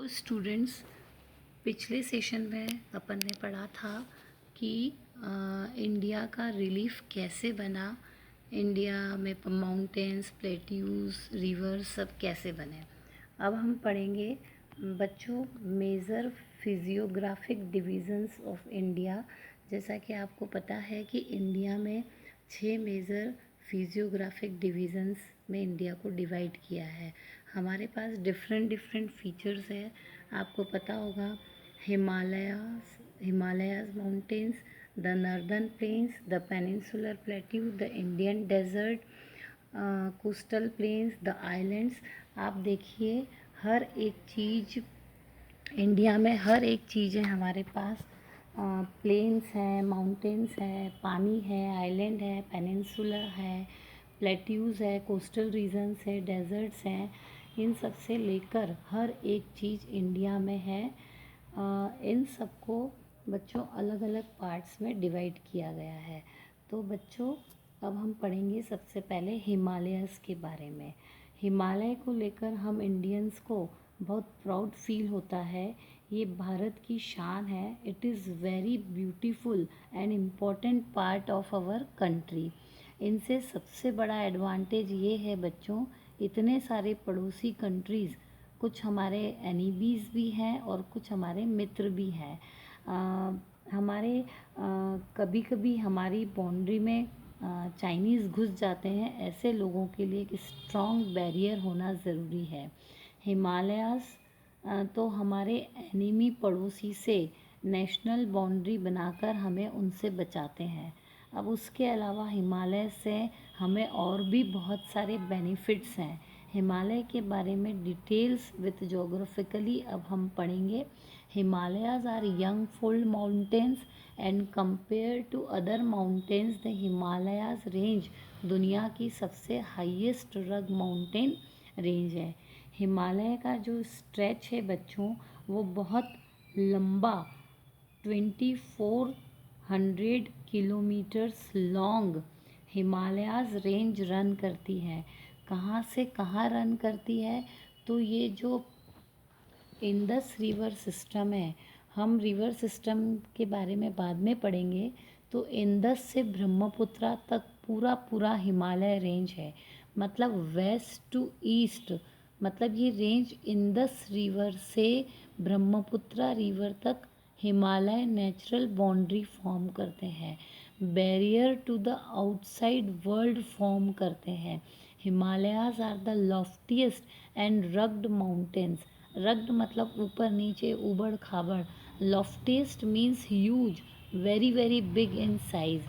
Students, पिछले session में अपन ने पढ़ा था कि इंडिया का रिलीफ कैसे बना, इंडिया में माउंटेन्स, प्लेट्यूज, रिवर्स सब कैसे बने। अब हम पढ़ेंगे बच्चों major physiographic divisions of India. जैसा कि आपको पता है कि इंडिया में 6 मेजर फिजियोग्राफिक डिवीज़न्स में इंडिया को डिवाइड किया है। हमारे पास डिफरेंट डिफरेंट फीचर्स है। आपको पता होगा Himalayas mountains, the northern plains, the peninsular plateau, the Indian desert, coastal plains, the islands. आप देखिए हर एक चीज़ इंडिया में, हर एक चीज़ है हमारे पास। प्लेन्स हैं, माउंटेन्स है, पानी है, आइलैंड है, पेनिनसुला है, प्लेट्यूज़ है, कोस्टल रीजन्स है, डेजर्ट्स हैं। इन सब से लेकर हर एक चीज़ इंडिया में है। इन सबको बच्चों अलग अलग पार्ट्स में डिवाइड किया गया है। तो बच्चों अब हम पढ़ेंगे सबसे पहले हिमालयस के बारे में। हिमालय को लेकर हम इंडियंस को बहुत प्राउड फील होता है। ये भारत की शान है। It is very beautiful and important part of our country. इनसे सबसे बड़ा एडवांटेज ये है बच्चों, इतने सारे पड़ोसी कंट्रीज़, कुछ हमारे एनिमीज़ भी हैं और कुछ हमारे मित्र भी हैं। हमारे कभी कभी हमारी बाउंड्री में चाइनीज़ घुस जाते हैं। ऐसे लोगों के लिए एक स्ट्रॉन्ग बैरियर होना ज़रूरी है। हिमालयाज़ तो हमारे एनिमी पड़ोसी से नेशनल बाउंड्री बनाकर हमें उनसे बचाते हैं। अब उसके अलावा हिमालय से हमें और भी बहुत सारे बेनिफिट्स हैं। हिमालय के बारे में डिटेल्स विथ जोग्राफिकली अब हम पढ़ेंगे। Himalayas are young fold mountains and compare to other mountains the Himalayas range दुनिया की सबसे हाईएस्ट रग माउंटेन रेंज है। हिमालय का जो स्ट्रेच है बच्चों वो बहुत लंबा 2400 kilometres long Himalayas range run करती है। कहाँ से कहाँ रन करती है? तो ये जो इंडस रिवर सिस्टम है, हम रिवर सिस्टम के बारे में बाद में पढ़ेंगे। तो इंडस से ब्रह्मपुत्रा तक पूरा पूरा हिमालय रेंज है। मतलब वेस्ट टू ईस्ट, मतलब ये रेंज इंडस रिवर से ब्रह्मपुत्रा रिवर तक हिमालय नेचुरल बाउंड्री फॉर्म करते हैं, barrier to the outside world form करते हैं। Himalayas are the loftiest and rugged mountains. Rugged मतलब ऊपर नीचे, उबड़ खाबड़। Loftiest means huge, very very big in size.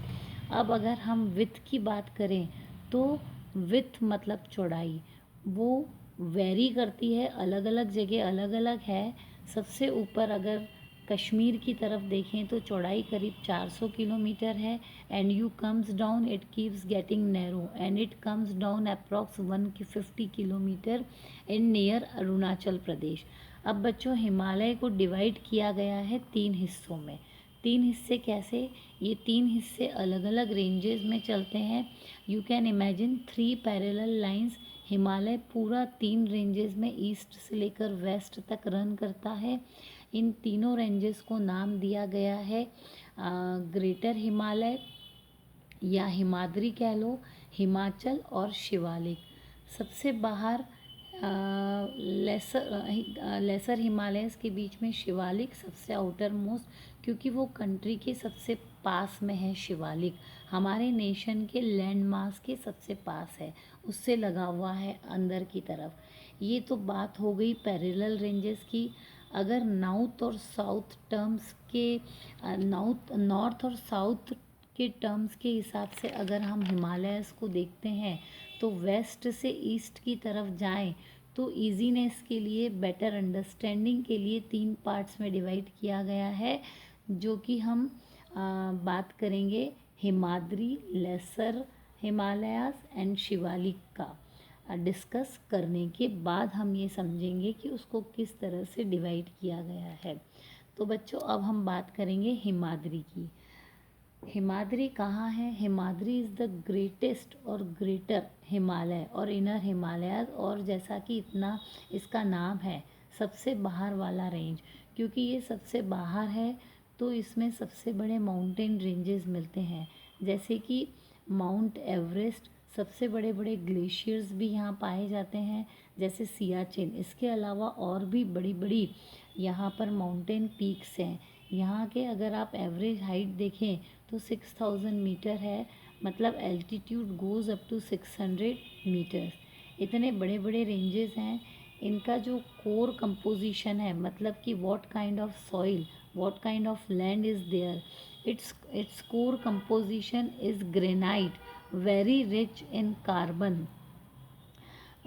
अब अगर हम विथ की बात करें तो विथ मतलब चौड़ाई, वो वेरी करती है, अलग अलग जगह अलग अलग है। सबसे ऊपर अगर कश्मीर की तरफ देखें तो चौड़ाई करीब 400 किलोमीटर है। And you comes down, it keeps getting narrow and it comes down approx 150 kilometre in near Arunachal Pradesh. अब बच्चों हिमालय को डिवाइड किया गया है 3 हिस्सों में। 3 हिस्से कैसे? ये 3 हिस्से अलग अलग रेंजेस में चलते हैं। You can imagine 3 parallel lines. Himalaya पूरा 3 रेंजेस में ईस्ट से लेकर वेस्ट तक रन करता है। इन तीनों रेंजेस को नाम दिया गया है ग्रेटर हिमालय या हिमाद्री कह लो, हिमाचल और शिवालिक। सबसे बाहर लेसर हिमालयस के बीच में शिवालिक सबसे आउटर मोस्ट, क्योंकि वो कंट्री के सबसे पास में है। शिवालिक हमारे नेशन के लैंड मास के सबसे पास है, उससे लगा हुआ है अंदर की तरफ। ये तो बात हो गई पैरेलल रेंजेस की। अगर नॉर्थ और साउथ के टर्म्स के हिसाब से अगर हम हिमालयस को देखते हैं तो वेस्ट से ईस्ट की तरफ जाएं तो इजीनेस के लिए, बेटर अंडरस्टैंडिंग के लिए 3 पार्ट्स में डिवाइड किया गया है, जो कि हम बात करेंगे हिमाद्री, लेसर हिमालयास एंड शिवालिक का। डिस्कस करने के बाद हम ये समझेंगे कि उसको किस तरह से डिवाइड किया गया है। तो बच्चों अब हम बात करेंगे हिमाद्री की। हिमाद्री कहाँ है? हिमाद्री इज़ द ग्रेटेस्ट और ग्रेटर हिमालय और इनर हिमालय। और जैसा कि इतना इसका नाम है, सबसे बाहर वाला रेंज, क्योंकि ये सबसे बाहर है तो इसमें सबसे बड़े माउंटेन रेंजेस मिलते हैं, जैसे कि माउंट एवरेस्ट। सबसे बड़े बड़े ग्लेशियर्स भी यहाँ पाए जाते हैं, जैसे सियाचिन। इसके अलावा और भी बड़ी बड़ी यहाँ पर माउंटेन पीक्स हैं। यहाँ के अगर आप एवरेज हाइट देखें तो 6000 मीटर है, मतलब altitude goes up to 600 metres. इतने बड़े बड़े रेंजेस हैं। इनका जो कोर कंपोजिशन है, मतलब कि what kind of soil, what kind of land is there, its core composition is granite, very rich in carbon.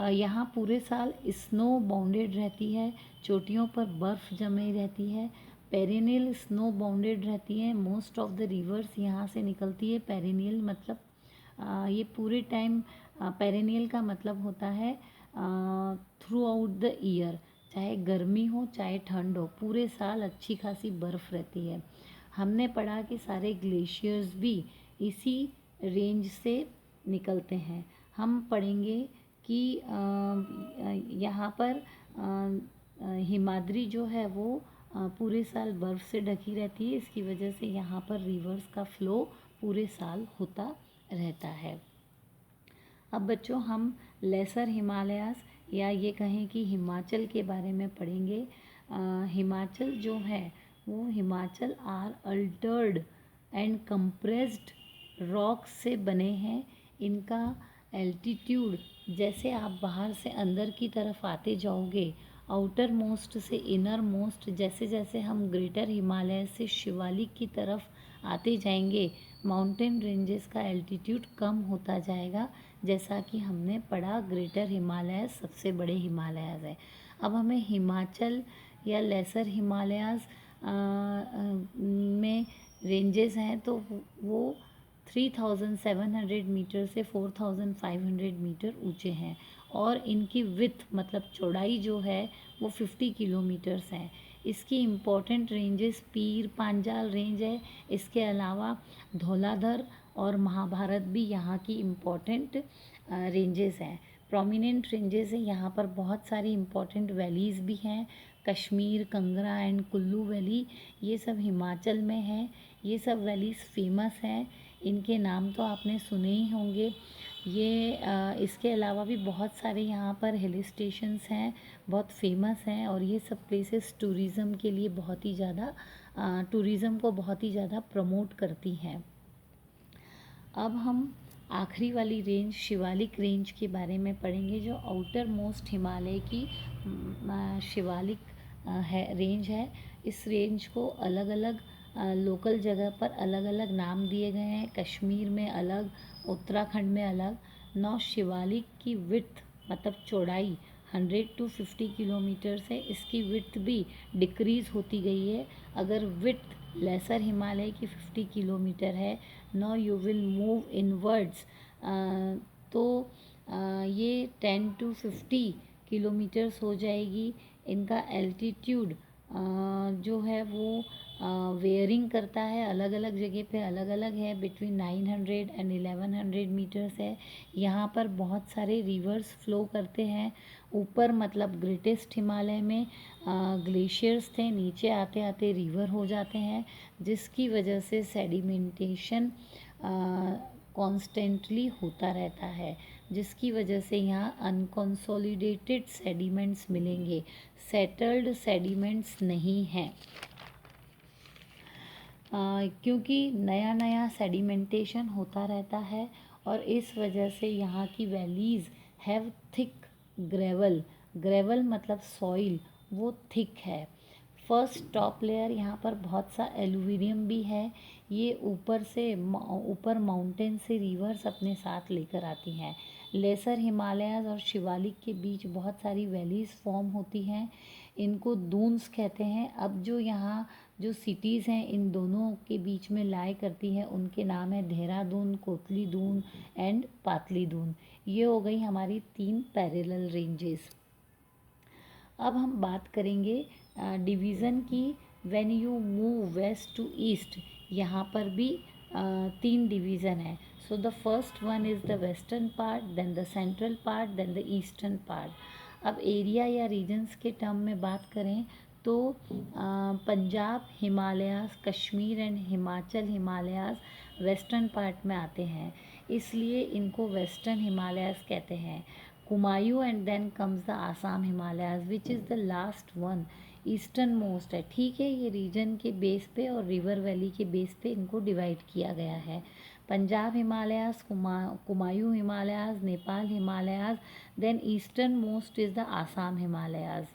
यहाँ पूरे साल स्नो बाउंडेड रहती है, चोटियों पर बर्फ़ जमी रहती है। पेरिनियल स्नो बाउंडेड रहती है। मोस्ट ऑफ द रिवर्स यहाँ से निकलती है। पेरिनियल मतलब ये पूरे टाइम, पेरिनियल का मतलब होता है थ्रू आउट द ईयर, चाहे गर्मी हो चाहे ठंड हो, पूरे साल अच्छी खासी बर्फ़ रहती है। हमने पढ़ा कि सारे ग्लेशियर्स भी इसी रेंज से निकलते हैं। हम पढ़ेंगे कि यहाँ पर हिमाद्री जो है वो पूरे साल बर्फ़ से ढकी रहती है। इसकी वजह से यहाँ पर रिवर्स का फ़्लो पूरे साल होता रहता है। अब बच्चों हम लेसर हिमालयाज़ या ये कहें कि हिमाचल के बारे में पढ़ेंगे। हिमाचल जो है वो Himachal are altered and compressed rock से बने हैं। इनका एल्टीट्यूड, जैसे आप बाहर से अंदर की तरफ आते जाओगे, आउटर मोस्ट से इनर मोस्ट, जैसे जैसे हम ग्रेटर हिमालय से शिवालिक की तरफ आते जाएंगे, माउंटेन रेंजेस का एल्टीट्यूड कम होता जाएगा। जैसा कि हमने पढ़ा, ग्रेटर हिमालय सबसे बड़े हिमालयाज़ है। अब हमें हिमाचल या लेसर हिमालयाज़ में रेंजेस हैं तो वो 3700 मीटर से 4500 मीटर ऊंचे हैं, और इनकी विथ मतलब चौड़ाई जो है वो 50 किलोमीटर्स है। इसकी इम्पोर्टेंट रेंजेस पीर पांजाल रेंज है। इसके अलावा धौलाधर और महाभारत भी यहाँ की इम्पोर्टेंट रेंजेस हैं, प्रोमिनेंट रेंजेस हैं। यहाँ पर बहुत सारी इम्पोर्टेंट वैलीज़ भी हैं। कश्मीर, कंगरा एंड कुल्लू वैली, ये सब हिमाचल में है। ये सब वैलीज़ फेमस हैं, इनके नाम तो आपने सुने ही होंगे। ये इसके अलावा भी बहुत सारे यहाँ पर हिल स्टेशंस हैं, बहुत फेमस हैं, और ये सब प्लेसेस टूरिज़्म के लिए बहुत ही ज़्यादा, टूरिज़्म को बहुत ही ज़्यादा प्रमोट करती हैं। अब हम आखिरी वाली रेंज शिवालिक रेंज के बारे में पढ़ेंगे, जो आउटर मोस्ट हिमालय की शिवालिक है रेंज है। इस रेंज को अलग अलग लोकल जगह पर अलग अलग नाम दिए गए हैं। कश्मीर में अलग, उत्तराखंड में अलग। नौ शिवालिक की विड्थ मतलब चौड़ाई 100 to 50 किलोमीटर से, इसकी विड्थ भी डिक्रीज़ होती गई है। अगर विड्थ लेसर हिमालय की 50 किलोमीटर है, now you will move inwards, तो ये 10 to 50 किलोमीटर्स हो जाएगी। इनका एल्टीट्यूड जो है वो वेयरिंग करता है, अलग अलग जगह पे अलग अलग है, बिटवीन 900 एंड 1100 मीटर्स है। यहाँ पर बहुत सारे रिवर्स फ्लो करते हैं। ऊपर मतलब ग्रेटेस्ट हिमालय में ग्लेशियर्स थे, नीचे आते आते रिवर हो जाते हैं, जिसकी वजह से सेडिमेंटेशन कॉन्स्टेंटली होता रहता है, जिसकी वजह से यहाँ अनकंसोलिडेटेड सेडिमेंट्स मिलेंगे, सेटल्ड सेडिमेंट्स नहीं हैं। क्योंकि नया नया सेडिमेंटेशन होता रहता है, और इस वजह से यहाँ की valleys have thick gravel. Gravel मतलब सॉइल, वो थिक है। फर्स्ट टॉप लेयर यहाँ पर बहुत सा एलुविनियम भी है। ये ऊपर माउंटेन से रिवर्स अपने साथ लेकर आती हैं। लेसर हिमालयाज़ और शिवालिक के बीच बहुत सारी वैलीज़ फॉर्म होती हैं, इनको दून्स कहते हैं। अब जो यहाँ जो सिटीज़ हैं इन दोनों के बीच में लाई करती हैं, उनके नाम है देहरादून, कोतली दून एंड पातली दून। ये हो गई हमारी 3 पैरेलल रेंजेस। अब हम बात करेंगे डिवीज़न की। When you move west to east, यहाँ पर भी 3 डिवीज़न है। So the first one is the western part, then the central part, then the eastern part. अब एरिया या रीजन्स के टर्म में बात करें तो Punjab Himalayas, Kashmir and Himachal Himalayas western part में आते हैं, इसलिए इनको वेस्टर्न हिमालयाज़ कहते हैं। Kumaon and then comes the Assam Himalayas which is the last one, eastern most है। ठीक है, ये रीजन के बेस पे और रिवर वैली के बेस पे इनको डिवाइड किया गया है। Punjab Himalayas, Kumaon Himalayas, Nepal Himalayas, then eastern most is the Assam Himalayas.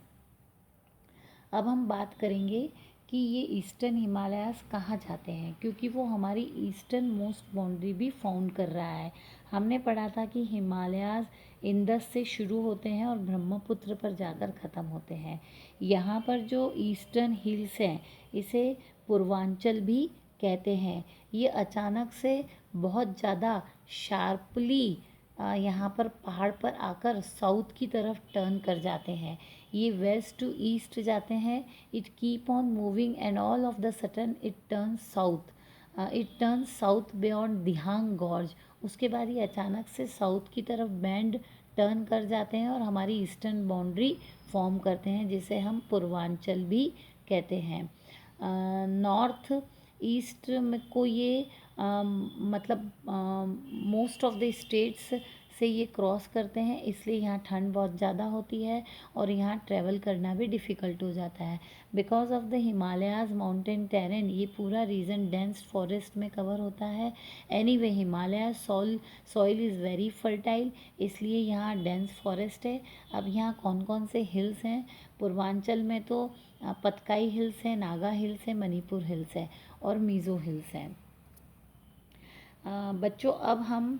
अब हम बात करेंगे कि ये ईस्टर्न हिमालयाज़ कहाँ जाते हैं, क्योंकि वो हमारी ईस्टर्न मोस्ट बाउंड्री भी फाउंड कर रहा है। हमने पढ़ा था कि हिमालयाज़ इंदस से शुरू होते हैं और ब्रह्मपुत्र पर जाकर ख़त्म होते हैं। यहाँ पर जो ईस्टर्न हिल्स हैं इसे पूर्वांचल भी कहते हैं। ये अचानक से बहुत ज़्यादा शार्पली यहाँ पर पहाड़ पर आकर साउथ की तरफ टर्न कर जाते हैं। ये वेस्ट टू ईस्ट जाते हैं, it keep on moving and all of the sudden it turn south, it turn south beyond Dihang gorge. उसके बाद ये अचानक से साउथ की तरफ बैंड टर्न कर जाते हैं और हमारी ईस्टर्न बाउंड्री फॉर्म करते हैं, जिसे हम पूर्वांचल भी कहते हैं। नॉर्थ ईस्ट में को ये मतलब मोस्ट ऑफ द स्टेट्स से ये क्रॉस करते हैं, इसलिए यहाँ ठंड बहुत ज़्यादा होती है और यहाँ ट्रैवल करना भी डिफ़िकल्ट हो जाता है। Because of the Himalayas mountain terrain ये पूरा रीजन डेंस फॉरेस्ट में कवर होता है। Anyway Himalaya soil is very fertile, इसलिए यहाँ डेंस फॉरेस्ट है। अब यहाँ कौन कौन से हिल्स हैं? पूर्वांचल में तो पतकाई हिल्स है, नागा हिल्स है, मणिपुर हिल्स है और मीज़ो हिल्स हैं। बच्चों अब हम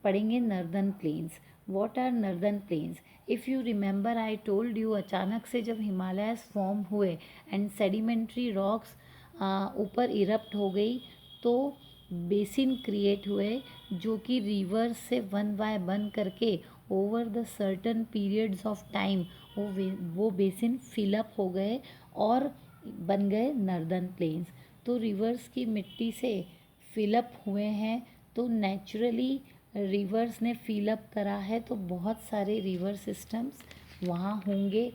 पढ़ेंगे northern plains. What are northern plains? If you remember I told you, अचानक से जब हिमालयस फॉर्म हुए एंड सेडिमेंट्री रॉक्स ऊपर इरप्ट हो गई तो बेसिन क्रिएट हुए, जो कि रिवर से वन बाय वन करके over the certain periods of time वो बेसिन फिलअप हो गए और बन गए नर्दर्न प्लेन्स। तो रिवर्स की मिट्टी से फिलअप हुए हैं, तो नेचुरली रिवर्स ने फिलअप करा है, तो बहुत सारे रिवर सिस्टम्स वहाँ होंगे।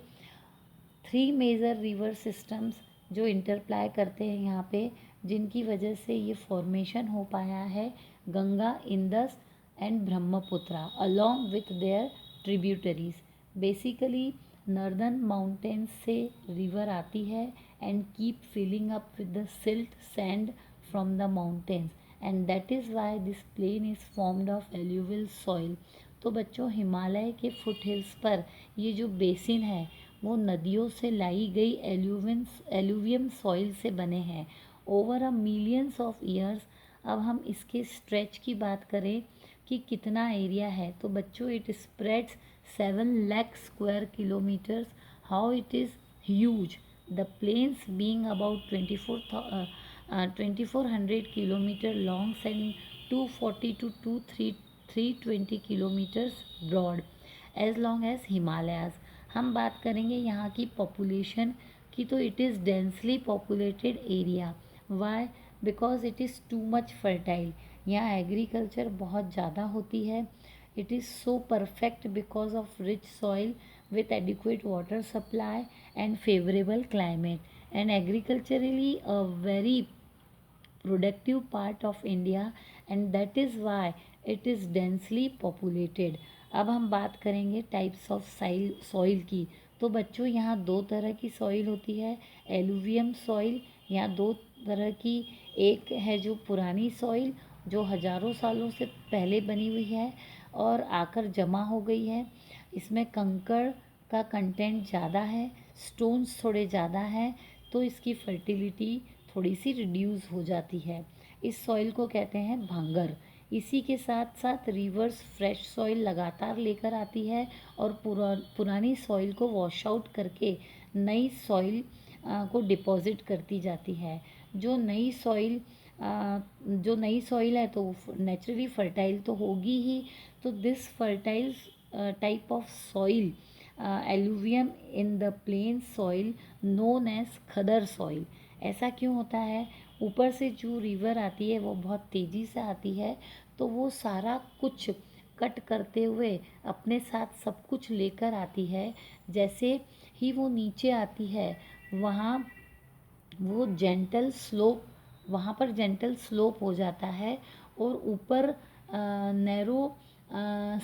3 मेजर रिवर सिस्टम्स जो इंटरप्लाई करते हैं यहाँ पे, जिनकी वजह से ये फॉर्मेशन हो पाया है, Ganga, Indus and Brahmaputra along with their tributaries. Basically northern mountains से रिवर आती है and keep filling up with the silt sand from the mountains and that is why this plain is formed of alluvial soil। तो बच्चों हिमालय के foot hills पर ये जो basin है वो नदियों से लाई गई एल्यूवियम सॉइल से बने हैं over a millions of years. अब हम इसके स्ट्रेच की बात करें कि कितना एरिया है, तो बच्चों it spreads 7 lakh square kilometres. How it is huge, the plains being about 2400 kilometer long and 240 to 320 kilometers broad as long as Himalayas। हम बात करेंगे यहाँ की पॉपुलेशन की, तो it is densely populated area. Why? Because it is too much fertile. यहाँ agriculture बहुत ज़्यादा होती है। It is so perfect because of rich soil with adequate water supply and favorable climate, and agriculturally a very productive part of India and that is why it is densely populated। अब हम बात करेंगे types of soil की। तो बच्चों यहाँ 2 तरह की सॉइल होती है, एलुवियम सॉइल। यहाँ 2 तरह की, एक है जो पुरानी सॉइल जो हज़ारों सालों से पहले बनी हुई है और आकर जमा हो गई है। इसमें कंकड़ का कंटेंट ज़्यादा है, स्टोन्स थोड़े ज़्यादा हैं, तो इसकी फर्टिलिटी थोड़ी सी रिड्यूस हो जाती है। इस सॉइल को कहते हैं भांगर। इसी के साथ साथ रिवर्स फ्रेश सॉइल लगातार लेकर आती है और पुरानी सॉइल को वॉश आउट करके नई सॉइल को डिपॉजिट करती जाती है। जो नई सॉइल है तो नेचुरली फर्टाइल तो होगी ही। तो this fertile type of soil alluvium in the plain soil known as khadar soil. ऐसा क्यों होता है? ऊपर से जो रिवर आती है वो बहुत तेज़ी से आती है, तो वो सारा कुछ कट करते हुए अपने साथ सब कुछ लेकर आती है। जैसे ही वो नीचे आती है वहाँ वो जेंटल स्लोप वहाँ पर जेंटल स्लोप हो जाता है और ऊपर नैरो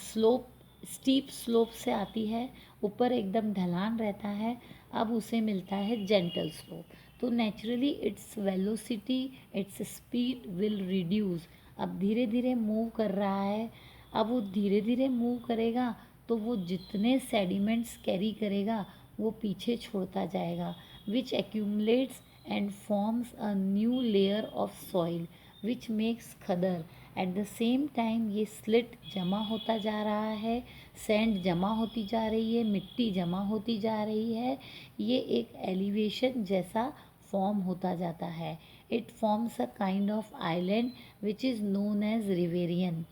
स्लोप स्टीप स्लोप से आती है, ऊपर एकदम ढलान रहता है, अब उसे मिलता है जेंटल स्लोप। तो naturally its velocity, its speed will reduce. अब धीरे धीरे मूव कर रहा है, अब वो धीरे धीरे मूव करेगा तो वो जितने सेडिमेंट्स कैरी करेगा वो पीछे छोड़ता जाएगा, which accumulates and forms a new layer of soil which makes khadar. At the same time ये स्लिट जमा होता जा रहा है, सैंड जमा होती जा रही है, मिट्टी जमा होती जा रही है, ये एक एलिवेशन जैसा फॉर्म होता जाता है। It forms a kind of island which is known as riverine.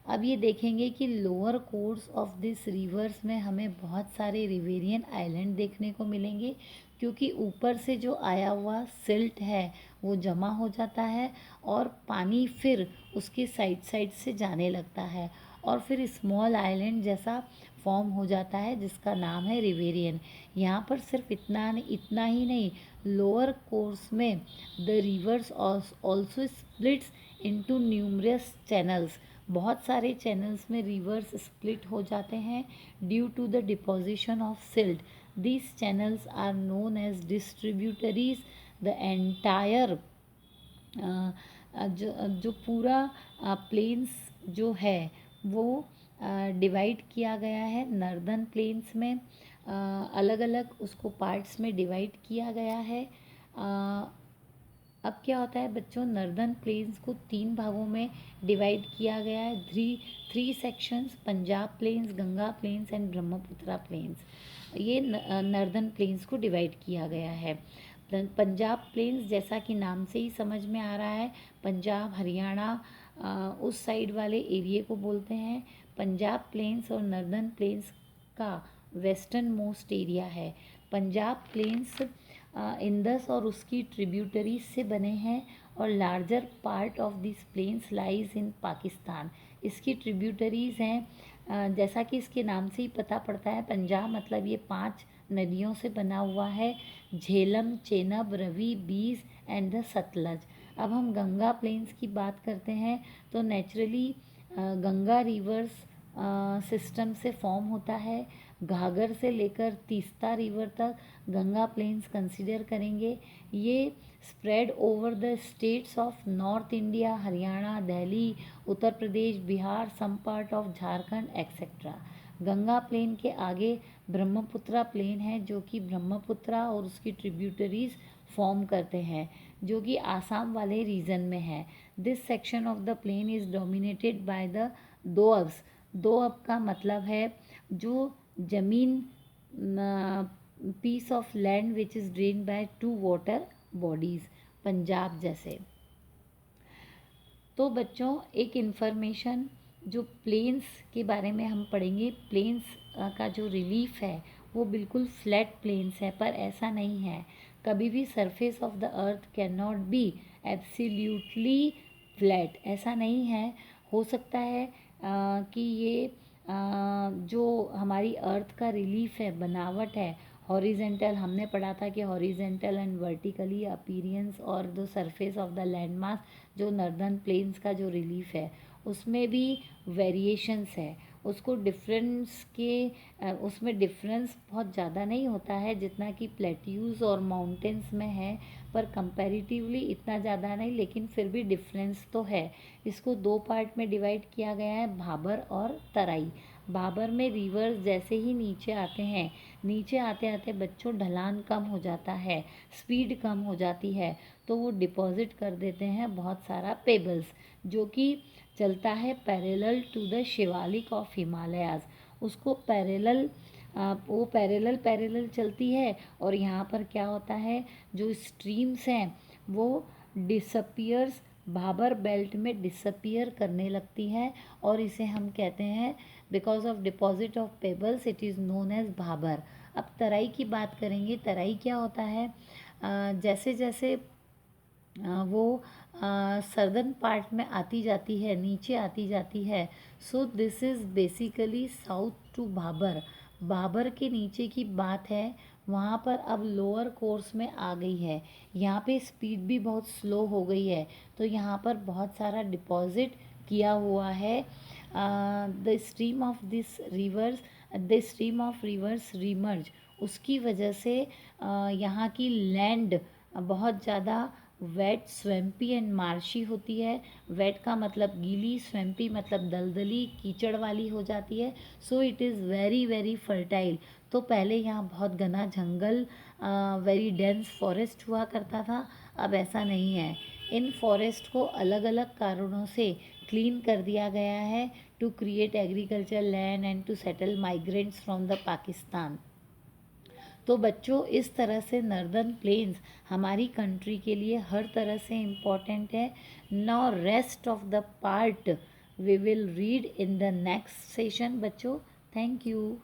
अब ये देखेंगे कि lower course of this rivers में हमें बहुत सारे रिवेरियन आइलैंड देखने को मिलेंगे, क्योंकि ऊपर से जो आया हुआ सिल्ट है वो जमा हो जाता है और पानी फिर उसके साइड साइड से जाने लगता है और फिर स्मॉल आइलैंड जैसा फॉर्म हो जाता है जिसका नाम है रिवेरियन। यहाँ पर सिर्फ इतना ही नहीं, लोअर कोर्स में the rivers also splits into numerous channels. बहुत सारे चैनल्स में रिवर्स स्प्लिट हो जाते हैं due to the deposition of silt. These channels are known as distributaries. The entire जो पूरा प्लेन्स जो है वो डिवाइड किया गया है नर्दर्न प्लेन्स में, अलग अलग उसको पार्ट्स में डिवाइड किया गया है। अब क्या होता है बच्चों, नर्दर्न प्लेन्स को 3 भागों में डिवाइड किया गया है। Three sections, Punjab plains, Ganga plains and Brahmaputra plains. ये नर्दर्न प्लेन्स को डिवाइड किया गया है। पंजाब प्लेन्स जैसा कि नाम से ही समझ में आ रहा है, पंजाब हरियाणा उस साइड वाले एरिए को बोलते हैं। पंजाब प्लेन्स और नर्दर्न प्लेन्स का वेस्टर्न मोस्ट एरिया है। पंजाब प्लेन्स इंदस और उसकी ट्रिब्यूटरीज से बने हैं और larger part of this plains lies in Pakistan. इसकी ट्रिब्यूटरीज हैं, जैसा कि इसके नाम से ही पता पड़ता है, पंजाब मतलब ये 5 नदियों से बना हुआ है, झेलम, चेनाब, रवि, बीस एंड द सतलज। अब हम गंगा प्लेन्स की बात करते हैं तो नेचुरली गंगा रिवर्स सिस्टम से फॉर्म होता है। घाघर से लेकर तीस्ता रिवर तक गंगा प्लेन्स कंसीडर करेंगे। ये spread over the states of north India, Haryana, Delhi, Uttar Pradesh, Bihar, some part of Jharkhand etcetera. Ganga plain के आगे ब्रह्मपुत्रा प्लेन है जो कि ब्रह्मपुत्रा और उसकी ट्रिब्यूटरीज फॉर्म करते हैं, जो कि आसाम वाले रीजन में है। This section of the plain is dominated by the doabs. Doab का मतलब है जो जमीन, piece of land which is drain by 2 water bodies, Punjab जैसे। तो बच्चों एक इन्फॉर्मेशन जो प्लेन्स के बारे में हम पढ़ेंगे। प्लेन्स का जो रिलीफ है वो बिल्कुल फ्लैट प्लेन्स है, पर ऐसा नहीं है। कभी भी surface of the earth can not be absolutely flat, ऐसा नहीं है। हो सकता है कि ये जो हमारी अर्थ का रिलीफ है, बनावट है, हॉरिजेंटल, हमने पढ़ा था कि हॉरिजेंटल एंड वर्टिकली अपीरियंस और the surface of the land mass, जो नर्दर्न प्लेन्स का जो रिलीफ है उसमें भी वेरिएशंस है। उसको डिफरेंस के उसमें डिफरेंस बहुत ज़्यादा नहीं होता है जितना कि प्लेट्यूज़ और माउंटेन्स में है, पर कंपैरेटिवली इतना ज़्यादा नहीं, लेकिन फिर भी डिफरेंस तो है। इसको 2 पार्ट में डिवाइड किया गया है, भाबर और तराई। भाबर में रिवर्स जैसे ही नीचे आते हैं, नीचे आते आते बच्चों ढलान कम हो जाता है, स्पीड कम हो जाती है, तो वो डिपॉजिट कर देते हैं बहुत सारा पेबल्स, जो कि चलता है parallel to the Shivalik of Himalayas. उसको वो पैरेलल चलती है और यहाँ पर क्या होता है, जो स्ट्रीम्स हैं वो डिसअपियर्स, भाबर बेल्ट में डिसअपियर करने लगती हैं और इसे हम कहते हैं, because of deposit of pebbles it is known as Bhabar. अब तराई की बात करेंगे। तराई क्या होता है, जैसे जैसे वो सर्दन पार्ट में आती जाती है, नीचे आती जाती है। So this is basically south to Bhabar. Bhabar के नीचे की बात है, वहाँ पर अब लोअर कोर्स में आ गई है। यहाँ पे स्पीड भी बहुत स्लो हो गई है, तो यहाँ पर बहुत सारा डिपॉजिट किया हुआ है। The stream of this rivers the stream of rivers remerge, उसकी वजह से यहाँ की लैंड बहुत ज़्यादा वेट, स्वैम्पी एंड मार्शी होती है। वेट का मतलब गीली, स्वैम्पी मतलब दलदली, कीचड़ वाली हो जाती है। So it is very very fertile. तो पहले यहाँ बहुत घना जंगल, वेरी डेंस फॉरेस्ट हुआ करता था, अब ऐसा नहीं है। इन फॉरेस्ट को अलग अलग कारणों से क्लीन कर दिया गया है to create agriculture land and to settle migrants from the Pakistan. तो बच्चों, इस तरह से नर्दर्न प्लेन्स हमारी कंट्री के लिए हर तरह से इम्पॉर्टेंट है। Now rest of the part we will read in the next session बच्चों। Thank you.